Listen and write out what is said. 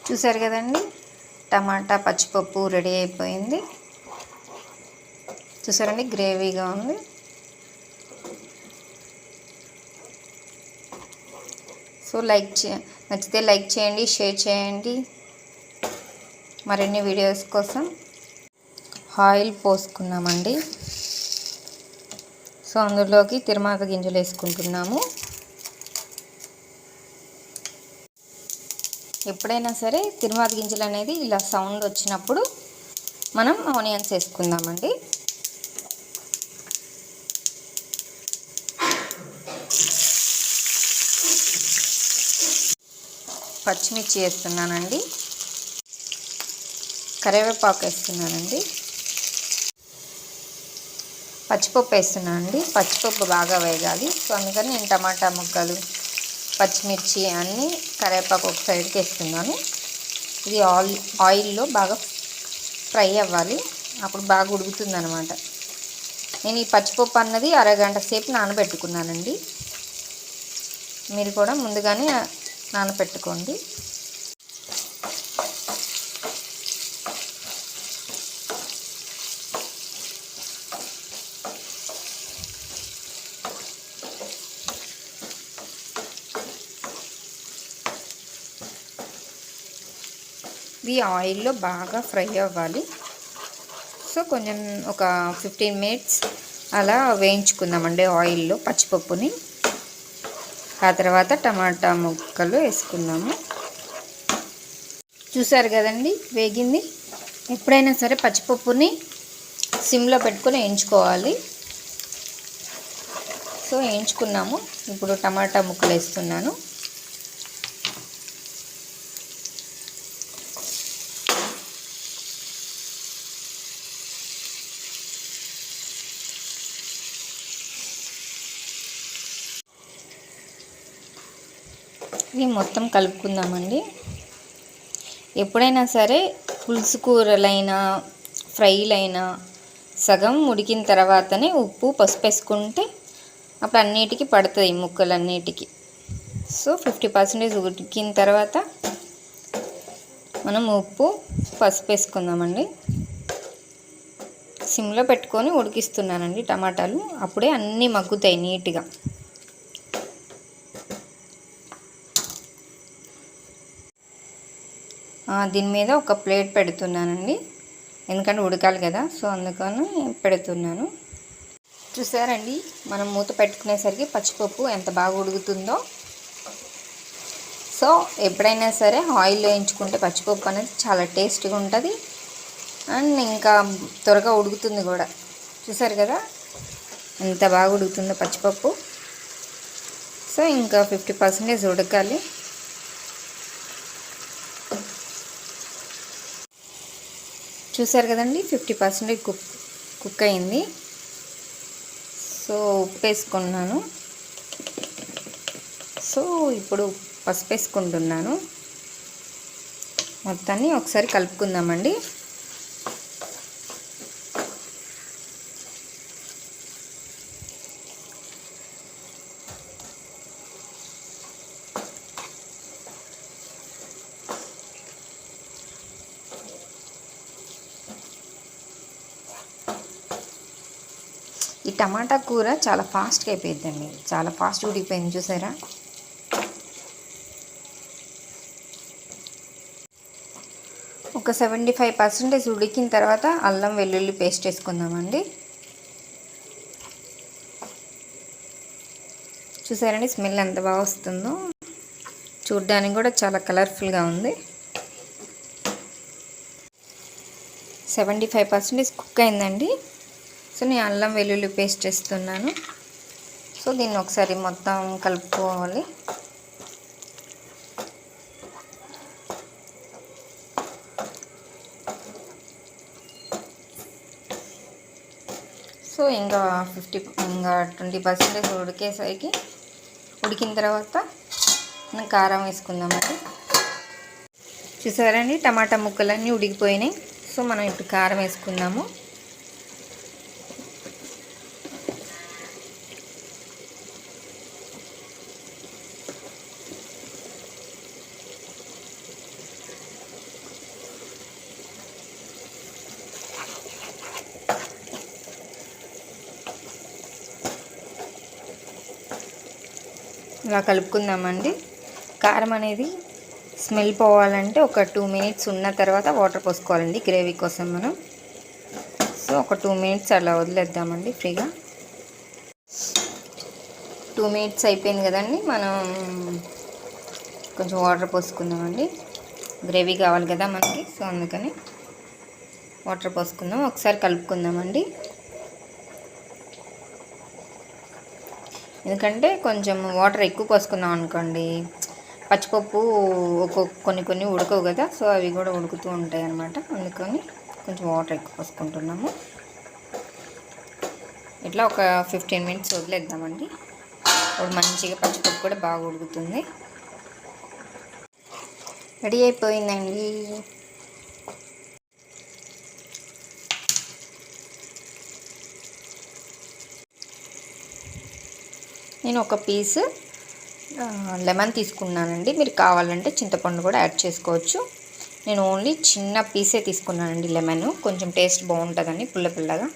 చూసారు కదండి, టమాటా పచ్చిపప్పు రెడీ అయిపోయింది. చూసారండి, గ్రేవీగా ఉంది. సో నచ్చితే లైక్ చేయండి, షేర్ చేయండి. మరిన్ని వీడియోస్ కోసం ఆయిల్ పోసుకున్నామండి. సో అందులోకి తిరుమాత గింజలు వేసుకుంటున్నాము. ఎప్పుడైనా సరే తిరుమాత గింజలు అనేది ఇలా సౌండ్ వచ్చినప్పుడు మనం ఆనియన్స్ వేసుకుందామండి. పచ్చిమిర్చి వేస్తున్నానండి, కరివేపాకు వేస్తున్నానండి, పచ్చిపప్పు వేస్తున్నానండి. పచ్చిపప్పు బాగా వేగాలి. సో అందుకని నేను టమాటా ముక్కలు, పచ్చిమిర్చి అన్నీ, కరివేపాకు ఒక సైడ్కి వేస్తున్నాను. ఇది ఆయిల్లో బాగా ఫ్రై అవ్వాలి, అప్పుడు బాగా ఉడుకుతుంది అనమాట. నేను ఈ పచ్చిపప్పు అన్నది అరగంట సేపు నానబెట్టుకున్నానండి. మీరు కూడా ముందుగానే నానబెట్టుకోండి. ఇది ఆయిల్లో బాగా ఫ్రై అవ్వాలి. సో కొంచెం ఒక 15 మినిట్స్ అలా వేయించుకుందామండి ఆయిల్లో పచ్చిపప్పుని. ఆ తర్వాత టమాటా ముక్కలు వేసుకుందాము. చూసారు కదండి, వేగింది. ఎప్పుడైనా సరే పచ్చిపప్పుని సిమ్లో పెట్టుకొని వేయించుకోవాలి. సో వేయించుకున్నాము. ఇప్పుడు టమాటా ముక్కలు వేస్తున్నాను. ఇది మొత్తం కలుపుకుందామండి. ఎప్పుడైనా సరే పులుసు కూరలైనా ఫ్రైలైనా సగం ఉడికిన తర్వాతనే ఉప్పు పసుపు వేసుకుంటే అప్పుడు అన్నిటికీ పడుతుంది, ముక్కలన్నిటికీ. సో 50% ఉడికిన తర్వాత మనం ఉప్పు పసుపు వేసుకుందామండి. సిమ్లో పెట్టుకొని ఉడికిస్తున్నానండి టమాటాలు, అప్పుడే అన్నీ మగ్గుతాయి నీట్గా. దీని మీద ఒక ప్లేట్ పెడుతున్నానండి, ఎందుకంటే ఉడకాలి కదా. సో అందుకని పెడుతున్నాను. చూసారండి, మనం మూత పెట్టుకునేసరికి పచ్చిపప్పు ఎంత బాగా ఉడుకుతుందో. సో ఎప్పుడైనా సరే ఆయిల్ వేయించుకుంటే పచ్చిపప్పు అనేది చాలా టేస్ట్గా ఉంటుంది అండ్ ఇంకా త్వరగా ఉడుకుతుంది కూడా. చూసారు కదా ఎంత బాగా ఉడుకుతుందో పచ్చిపప్పు. సో ఇంకా 50% ఉడకాలి. చూసారు కదండి, 50% కుక్ అయింది. సో ఉప్పు వేసుకున్నాను. సో ఇప్పుడు పసుపు వేసుకుంటున్నాను. మొత్తాన్ని ఒకసారి కలుపుకుందామండి. ఈ టమాటా కూర చాలా ఫాస్ట్గా అయిపోయిందండి, చాలా ఫాస్ట్గా ఉడికిపోయింది. చూసారా, ఒక 75% ఉడికిన తర్వాత అల్లం వెల్లుల్లి పేస్ట్ వేసుకుందామండి. చూసారండి, స్మెల్ ఎంత బాగా వస్తుందో. చూడ్డానికి కూడా చాలా కలర్ఫుల్గా ఉంది. 75% కుక్ అయిందండి. సో నేను అల్లం వెల్లుల్లి పేస్ట్ వేస్తున్నాను. సో దీన్ని ఒకసారి మొత్తం కలుపుకోవాలి. సో ఇంకా 20% ఉడికేసరికి ఉడికిన తర్వాత మనం కారం వేసుకుందామండి. చూసారండి, టమాటా ముక్కలన్నీ ఉడికిపోయినాయి. సో మనం ఇప్పుడు కారం వేసుకుందాము. ఇలా కలుపుకుందామండి. కారం అనేది స్మెల్ పోవాలంటే ఒక 2 మినిట్స్ ఉన్న తర్వాత వాటర్ పోసుకోవాలండి గ్రేవీ కోసం మనం. సో ఒక 2 మినిట్స్ అలా వదిలేద్దామండి ఫ్రీగా. 2 మినిట్స్ అయిపోయింది కదండి. మనం కొంచెం వాటర్ పోసుకుందామండి. గ్రేవీ కావాలి కదా మనకి, సో అందుకని వాటర్ పోసుకుందాం. ఒకసారి కలుపుకుందామండి. ఎందుకంటే కొంచెం వాటర్ ఎక్కువ పోసుకుందాం అనుకోండి, పచ్చిపప్పు కొన్ని ఉడకవు కదా, సో అవి కూడా ఉడుకుతూ ఉంటాయి అన్నమాట. అందుకని కొంచెం వాటర్ ఎక్కువ పోసుకుంటున్నాము. ఇట్లా ఒక 15 మినిట్స్ వదిలేద్దామండి. ఇప్పుడు మంచిగా పచ్చిపప్పు కూడా బాగా ఉడుకుతుంది. రెడీ అయిపోయిందండి. నేను ఒక పీస్ లెమన్ తీసుకున్నానండి. మీరు కావాలంటే చింతపండు కూడా యాడ్ చేసుకోవచ్చు. నేను ఓన్లీ చిన్న పీసే తీసుకున్నానండి లెమన్. కొంచెం టేస్ట్ బాగుంటుందని పుల్ల పుల్లగా.